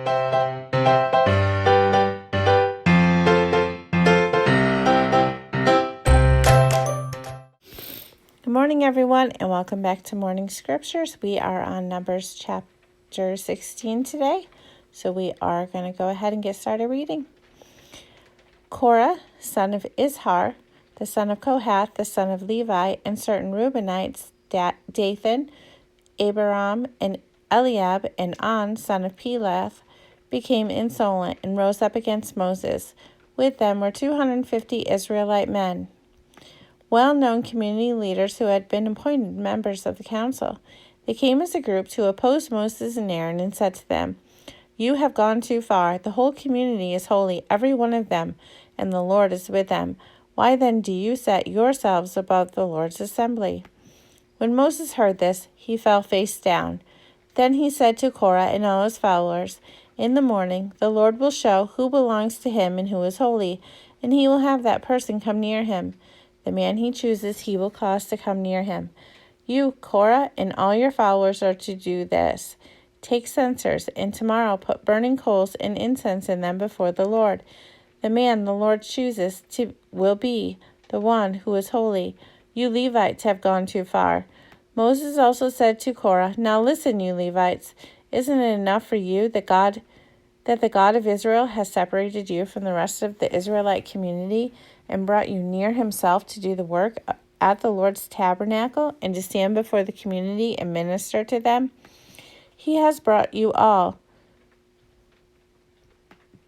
Good morning, everyone, and welcome back to Morning Scriptures. We are on Numbers chapter 16 today, so we are going to go ahead and get started reading. Korah, son of Izhar, the son of Kohath, the son of Levi, and certain Reubenites, Dathan, Abiram, and Eliab, and On, son of Peleth, became insolent and rose up against Moses. With them were 250 Israelite men, well-known community leaders who had been appointed members of the council. They came as a group to oppose Moses and Aaron and said to them, "You have gone too far. The whole community is holy, every one of them, and the Lord is with them. Why then do you set yourselves above the Lord's assembly?" When Moses heard this, he fell face down. Then he said to Korah and all his followers, "In the morning the Lord will show who belongs to him and who is holy, and he will have that person come near him. The man he chooses he will cause to come near him. You, Korah, and all your followers are to do this. Take censers, and tomorrow put burning coals and incense in them before the Lord. The man the Lord chooses will be the one who is holy. You Levites have gone too far." Moses also said to Korah, "Now listen, you Levites. Isn't it enough for you that the God of Israel has separated you from the rest of the Israelite community and brought you near himself to do the work at the Lord's tabernacle and to stand before the community and minister to them? He has brought you all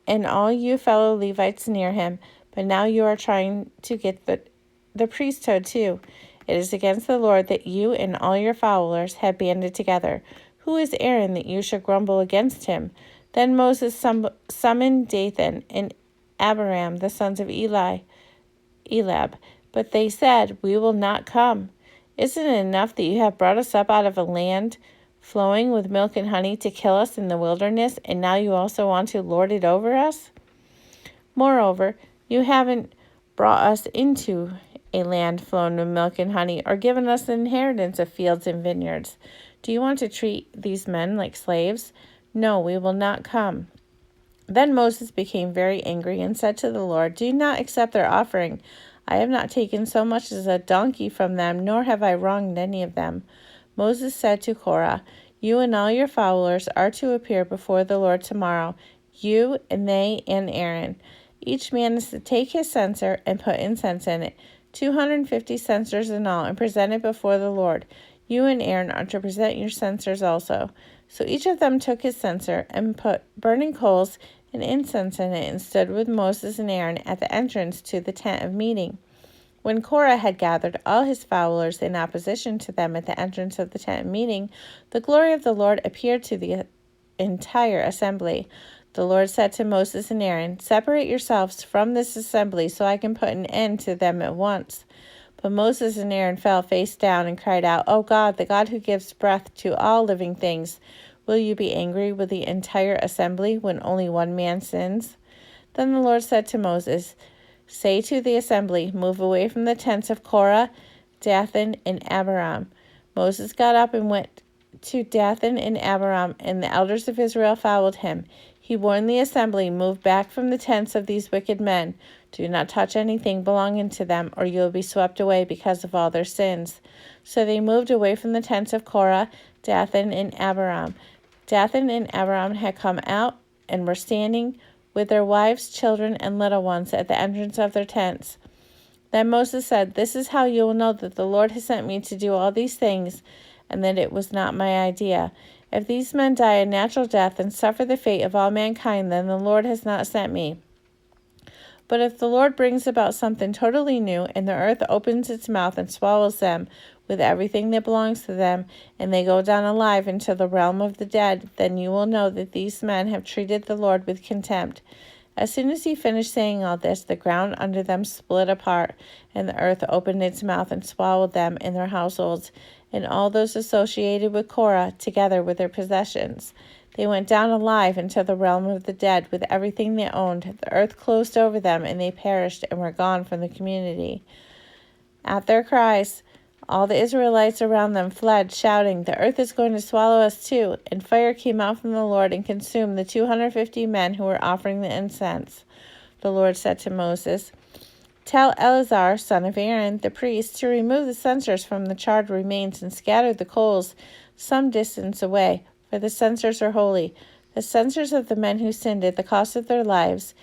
and all you fellow Levites near him, but now you are trying to get the priesthood too. It is against the Lord that you and all your followers have banded together. Who is Aaron that you should grumble against him?" Then Moses summoned Dathan and Abiram, the sons of Eliab, but they said, "We will not come. Isn't it enough that you have brought us up out of a land flowing with milk and honey to kill us in the wilderness, and now you also want to lord it over us? Moreover, you haven't brought us into a land flowing with milk and honey, or given us an inheritance of fields and vineyards. Do you want to treat these men like slaves? No, we will not come." Then Moses became very angry and said to the Lord, "Do not accept their offering. I have not taken so much as a donkey from them, nor have I wronged any of them." Moses said to Korah, "You and all your followers are to appear before the Lord tomorrow, you and they and Aaron. Each man is to take his censer and put incense in it, 250 censers in all, and present it before the Lord. You and Aaron are to present your censers also." So each of them took his censer and put burning coals and incense in it and stood with Moses and Aaron at the entrance to the tent of meeting. When Korah had gathered all his followers in opposition to them at the entrance of the tent of meeting, the glory of the Lord appeared to the entire assembly. The Lord said to Moses and Aaron, "Separate yourselves from this assembly so I can put an end to them at once." But Moses and Aaron fell face down and cried out, "O God, the God who gives breath to all living things, will you be angry with the entire assembly when only one man sins?" Then the Lord said to Moses, "Say to the assembly, move away from the tents of Korah, Dathan, and Abiram." Moses got up and went to Dathan and Abiram, and the elders of Israel followed him. He warned the assembly, "Move back from the tents of these wicked men. Do not touch anything belonging to them, or you will be swept away because of all their sins." So they moved away from the tents of Korah, Dathan, and Abiram. Dathan and Abiram had come out and were standing with their wives, children, and little ones at the entrance of their tents. Then Moses said, "This is how you will know that the Lord has sent me to do all these things, and that it was not my idea. If these men die a natural death and suffer the fate of all mankind, then the Lord has not sent me. But if the Lord brings about something totally new, and the earth opens its mouth and swallows them with everything that belongs to them, and they go down alive into the realm of the dead, then you will know that these men have treated the Lord with contempt." As soon as he finished saying all this, the ground under them split apart, and the earth opened its mouth and swallowed them and their households, and all those associated with Korah, together with their possessions. They went down alive into the realm of the dead with everything they owned. The earth closed over them, and they perished and were gone from the community. At their cries, All the Israelites around them fled, shouting, "The earth is going to swallow us too." And fire came out from the Lord and consumed the 250 men who were offering the incense. The Lord said to Moses, "Tell Eleazar, son of Aaron, the priest, to remove the censers from the charred remains and scatter the coals some distance away, for the censers are holy. The censers of the men who sinned at the cost of their lives.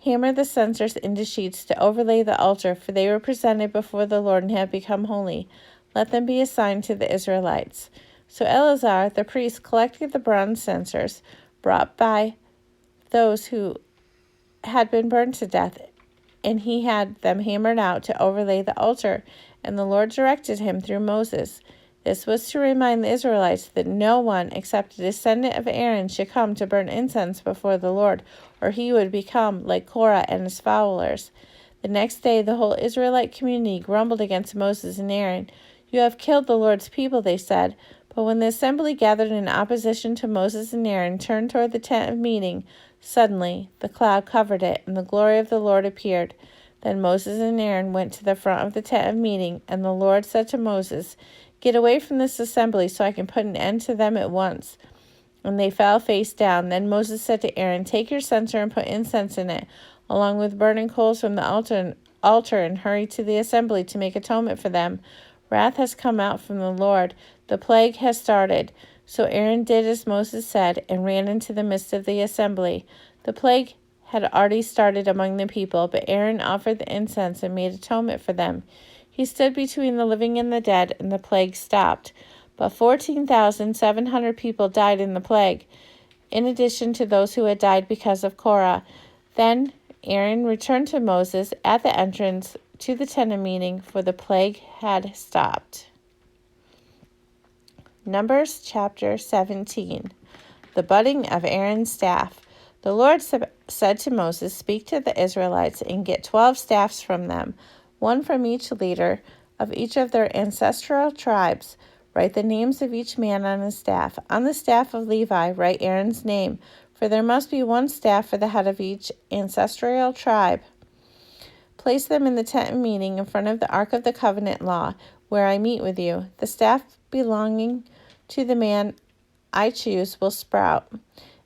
Hammer the censers into sheets to overlay the altar, for they were presented before the Lord and have become holy. Let them be assigned to the Israelites." So Eleazar, the priest, collected the bronze censers brought by those who had been burned to death, and he had them hammered out to overlay the altar, and the Lord directed him through Moses. This was to remind the Israelites that no one except a descendant of Aaron should come to burn incense before the Lord, or he would become like Korah and his followers. The next day the whole Israelite community grumbled against Moses and Aaron. "You have killed the Lord's people," they said. But when the assembly gathered in opposition to Moses and Aaron turned toward the tent of meeting, suddenly the cloud covered it, and the glory of the Lord appeared. Then Moses and Aaron went to the front of the tent of meeting, and the Lord said to Moses, "Get away from this assembly so I can put an end to them at once." And they fell face down. Then Moses said to Aaron, "Take your censer and put incense in it, along with burning coals from the altar, and hurry to the assembly to make atonement for them. Wrath has come out from the Lord. The plague has started." So Aaron did as Moses said and ran into the midst of the assembly. The plague had already started among the people, but Aaron offered the incense and made atonement for them. He stood between the living and the dead, and the plague stopped. But 14,700 people died in the plague, in addition to those who had died because of Korah. Then Aaron returned to Moses at the entrance to the tent of meeting, for the plague had stopped. Numbers chapter 17. The budding of Aaron's staff. The Lord said to Moses, "Speak to the Israelites and get 12 staffs from them, one from each leader of each of their ancestral tribes. Write the names of each man on his staff. On the staff of Levi, write Aaron's name, for there must be one staff for the head of each ancestral tribe. Place them in the tent of meeting in front of the Ark of the Covenant law, where I meet with you. The staff belonging to the man I choose will sprout,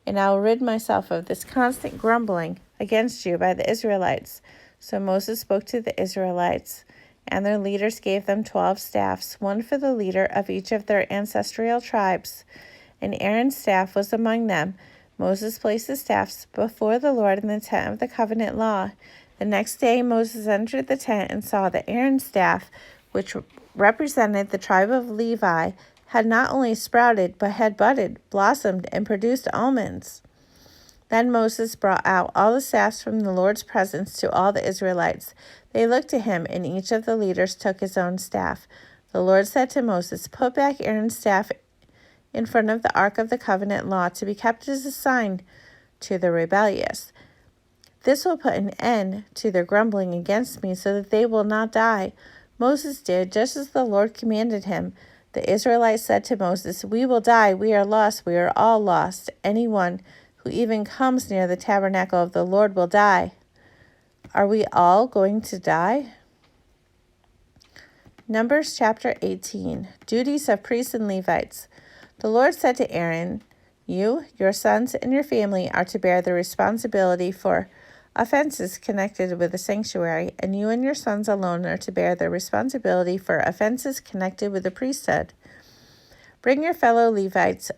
and I will rid myself of this constant grumbling against you by the Israelites." So Moses spoke to the Israelites, and their leaders gave them 12 staffs, one for the leader of each of their ancestral tribes. And Aaron's staff was among them. Moses placed the staffs before the Lord in the tent of the covenant law. The next day Moses entered the tent and saw that Aaron's staff, which represented the tribe of Levi, had not only sprouted, but had budded, blossomed, and produced almonds. Then Moses brought out all the staffs from the Lord's presence to all the Israelites. They looked to him, and each of the leaders took his own staff. The Lord said to Moses, "Put back Aaron's staff in front of the Ark of the Covenant law to be kept as a sign to the rebellious. This will put an end to their grumbling against me so that they will not die." Moses did just as the Lord commanded him. The Israelites said to Moses, "We will die. We are lost. We are all lost. Anyone who even comes near the tabernacle of the Lord will die." Are we all going to die? Numbers chapter 18. Duties of priests and Levites. The Lord said to Aaron, "You, your sons, and your family are to bear the responsibility for offenses connected with the sanctuary, and you and your sons alone are to bear the responsibility for offenses connected with the priesthood. Bring your fellow Levites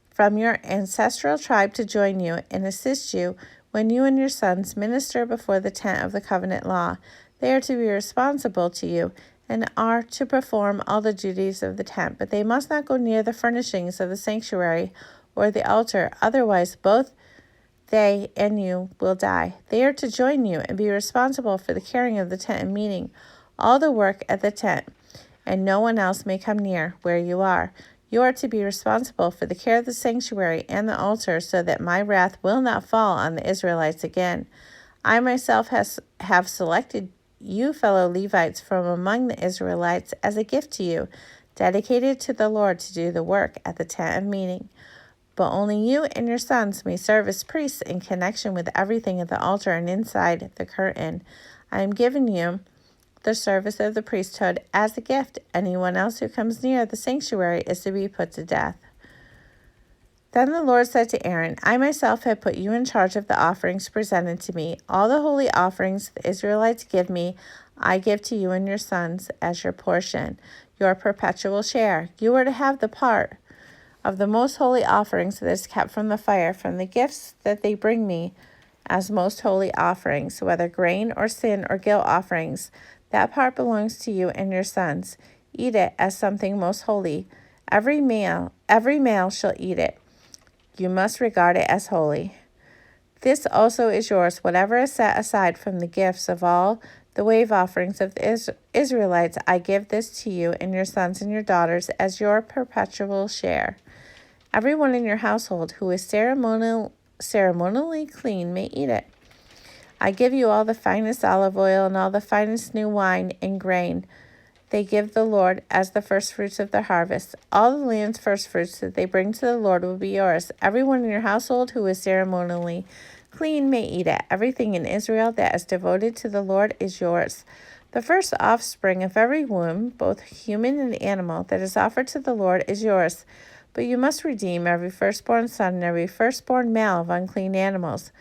from your ancestral tribe to join you and assist you when you and your sons minister before the tent of the covenant law. They are to be responsible to you and are to perform all the duties of the tent, but they must not go near the furnishings of the sanctuary or the altar, otherwise both they and you will die. They are to join you and be responsible for the carrying of the tent and meeting, all the work at the tent, and no one else may come near where you are. You are to be responsible for the care of the sanctuary and the altar, so that my wrath will not fall on the Israelites again. I myself have selected you fellow Levites from among the Israelites as a gift to you, dedicated to the Lord to do the work at the tent of meeting. But only you and your sons may serve as priests in connection with everything at the altar and inside the curtain. I am giving you the service of the priesthood as a gift. Anyone else who comes near the sanctuary is to be put to death." Then the Lord said to Aaron, "I myself have put you in charge of the offerings presented to me. All the holy offerings the Israelites give me, I give to you and your sons as your portion, your perpetual share. You are to have the part of the most holy offerings that is kept from the fire, from the gifts that they bring me as most holy offerings, whether grain or sin or guilt offerings. That part belongs to you and your sons. Eat it as something most holy. Every male shall eat it. You must regard it as holy. This also is yours, whatever is set aside from the gifts of all the wave offerings of the Israelites. I give this to you and your sons and your daughters as your perpetual share. Everyone in your household who is ceremonially clean may eat it. I give you all the finest olive oil and all the finest new wine and grain they give the Lord as the firstfruits of their harvest. All the land's firstfruits that they bring to the Lord will be yours. Everyone in your household who is ceremonially clean may eat it. Everything in Israel that is devoted to the Lord is yours. The first offspring of every womb, both human and animal, that is offered to the Lord is yours. But you must redeem every firstborn son and every firstborn male of unclean animals.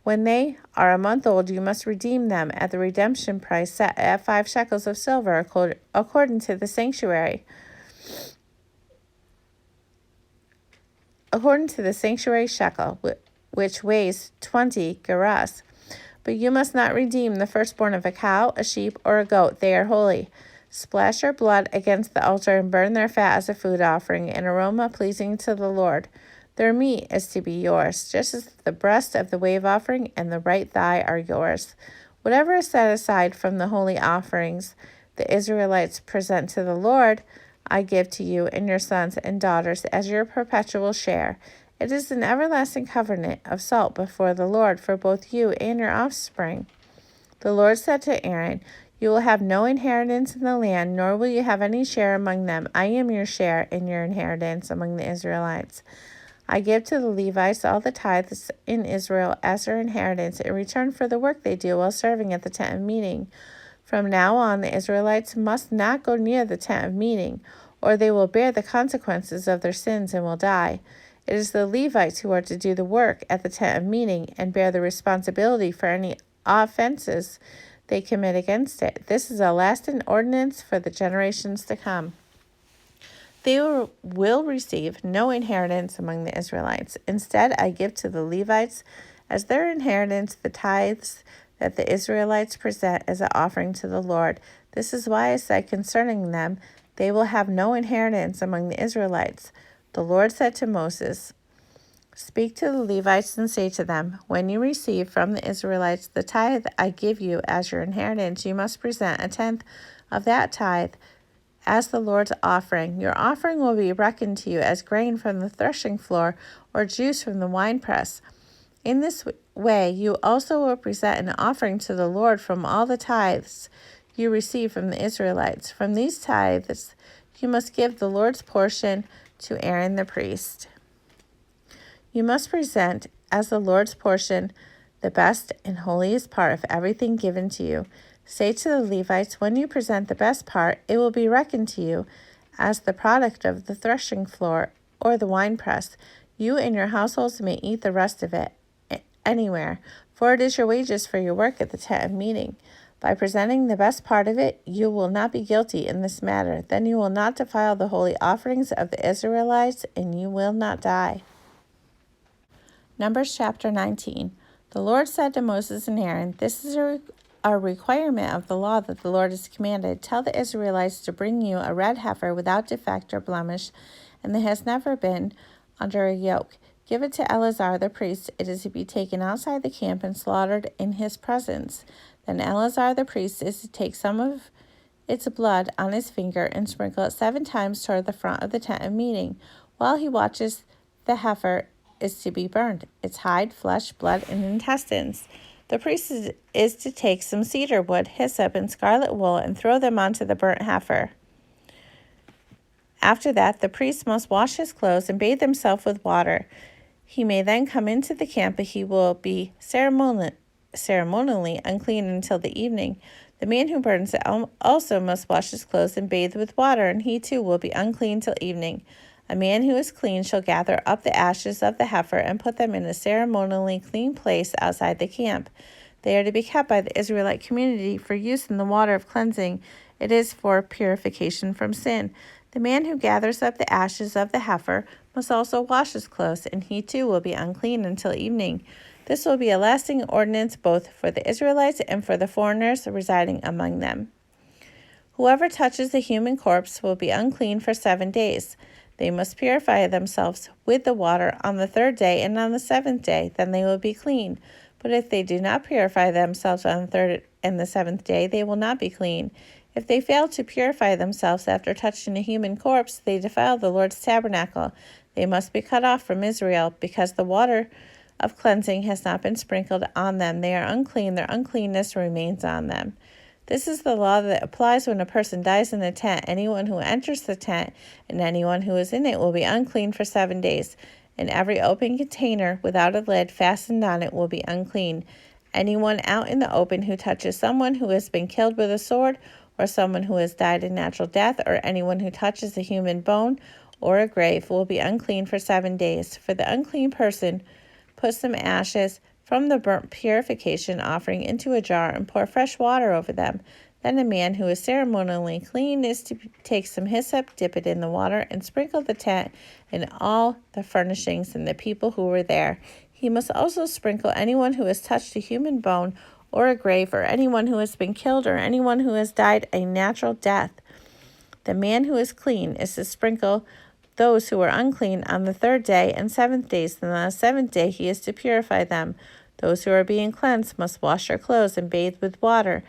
When they are a month old, you must redeem them at the redemption price set at 5 shekels of silver, according to the sanctuary. According to the sanctuary shekel, which weighs 20 gerahs. But you must not redeem the firstborn of a cow, a sheep, or a goat. They are holy. Splash your blood against the altar and burn their fat as a food offering, an aroma pleasing to the Lord. Their meat is to be yours, just as the breast of the wave offering and the right thigh are yours. Whatever is set aside from the holy offerings the Israelites present to the Lord, I give to you and your sons and daughters as your perpetual share. It is an everlasting covenant of salt before the Lord for both you and your offspring." The Lord said to Aaron, "You will have no inheritance in the land, nor will you have any share among them. I am your share in your inheritance among the Israelites. I give to the Levites all the tithes in Israel as their inheritance in return for the work they do while serving at the tent of meeting. From now on, the Israelites must not go near the tent of meeting, or they will bear the consequences of their sins and will die. It is the Levites who are to do the work at the tent of meeting and bear the responsibility for any offenses they commit against it. This is a lasting ordinance for the generations to come. They will receive no inheritance among the Israelites. Instead, I give to the Levites as their inheritance the tithes that the Israelites present as an offering to the Lord. This is why I said concerning them, they will have no inheritance among the Israelites. The Lord said to Moses, "Speak to the Levites and say to them, when you receive from the Israelites the tithe I give you as your inheritance, you must present a tenth of that tithe as the Lord's offering. Your offering will be reckoned to you as grain from the threshing floor or juice from the winepress. In this way, you also will present an offering to the Lord from all the tithes you receive from the Israelites. From these tithes, you must give the Lord's portion to Aaron the priest. You must present as the Lord's portion the best and holiest part of everything given to you. Say to the Levites, when you present the best part, it will be reckoned to you as the product of the threshing floor or the winepress. You and your households may eat the rest of it anywhere, for it is your wages for your work at the tent of meeting. By presenting the best part of it, you will not be guilty in this matter. Then you will not defile the holy offerings of the Israelites, and you will not die." Numbers chapter 19. The Lord said to Moses and Aaron, "This is a requirement of the law that the Lord has commanded. Tell the Israelites to bring you a red heifer without defect or blemish, and that has never been under a yoke. Give it to Eleazar the priest. It is to be taken outside the camp and slaughtered in his presence. Then Eleazar the priest is to take some of its blood on his finger and sprinkle it 7 times toward the front of the tent of meeting. While he watches, the heifer is to be burned, its hide, flesh, blood, and intestines. The priest is to take some cedar wood, hyssop, and scarlet wool and throw them onto the burnt heifer. After that, the priest must wash his clothes and bathe himself with water. He may then come into the camp, but he will be ceremonially ceremonially unclean until the evening. The man who burns it also must wash his clothes and bathe with water, and he too will be unclean till evening. A man who is clean shall gather up the ashes of the heifer and put them in a ceremonially clean place outside the camp. They are to be kept by the Israelite community for use in the water of cleansing. It is for purification from sin. The man who gathers up the ashes of the heifer must also wash his clothes, and he too will be unclean until evening. This will be a lasting ordinance both for the Israelites and for the foreigners residing among them. Whoever touches the human corpse will be unclean for 7 days. They must purify themselves with the water on the 3rd day and on the 7th day, then they will be clean. But if they do not purify themselves on the 3rd and the 7th day, they will not be clean. If they fail to purify themselves after touching a human corpse, they defile the Lord's tabernacle. They must be cut off from Israel, because the water of cleansing has not been sprinkled on them. They are unclean, their uncleanness remains on them. This is the law that applies when a person dies in a tent. Anyone who enters the tent and anyone who is in it will be unclean for 7 days. And every open container without a lid fastened on it will be unclean. Anyone out in the open who touches someone who has been killed with a sword, or someone who has died a natural death, or anyone who touches a human bone or a grave will be unclean for 7 days. For the unclean person, put some ashes from the burnt purification offering into a jar and pour fresh water over them. Then a man who is ceremonially clean is to take some hyssop, dip it in the water, and sprinkle the tent and all the furnishings and the people who were there. He must also sprinkle anyone who has touched a human bone or a grave, or anyone who has been killed, or anyone who has died a natural death. The man who is clean is to sprinkle those who are unclean on the 3rd day and 7th days, and on the 7th day he is to purify them. Those who are being cleansed must wash their clothes and bathe with water,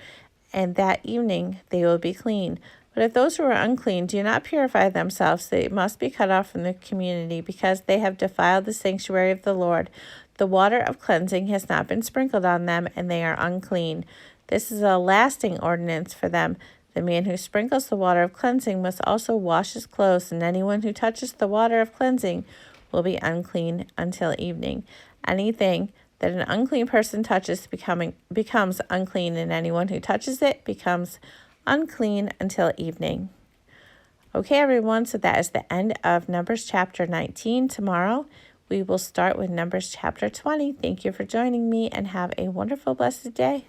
and that evening they will be clean. But if those who are unclean do not purify themselves, they must be cut off from the community, because they have defiled the sanctuary of the Lord. The water of cleansing has not been sprinkled on them, and they are unclean. This is a lasting ordinance for them. The man who sprinkles the water of cleansing must also wash his clothes, and anyone who touches the water of cleansing will be unclean until evening. Anything that an unclean person touches becomes unclean, and anyone who touches it becomes unclean until evening. Okay, everyone, so that is the end of Numbers chapter 19. Tomorrow we will start with Numbers chapter 20. Thank you for joining me, and have a wonderful, blessed day.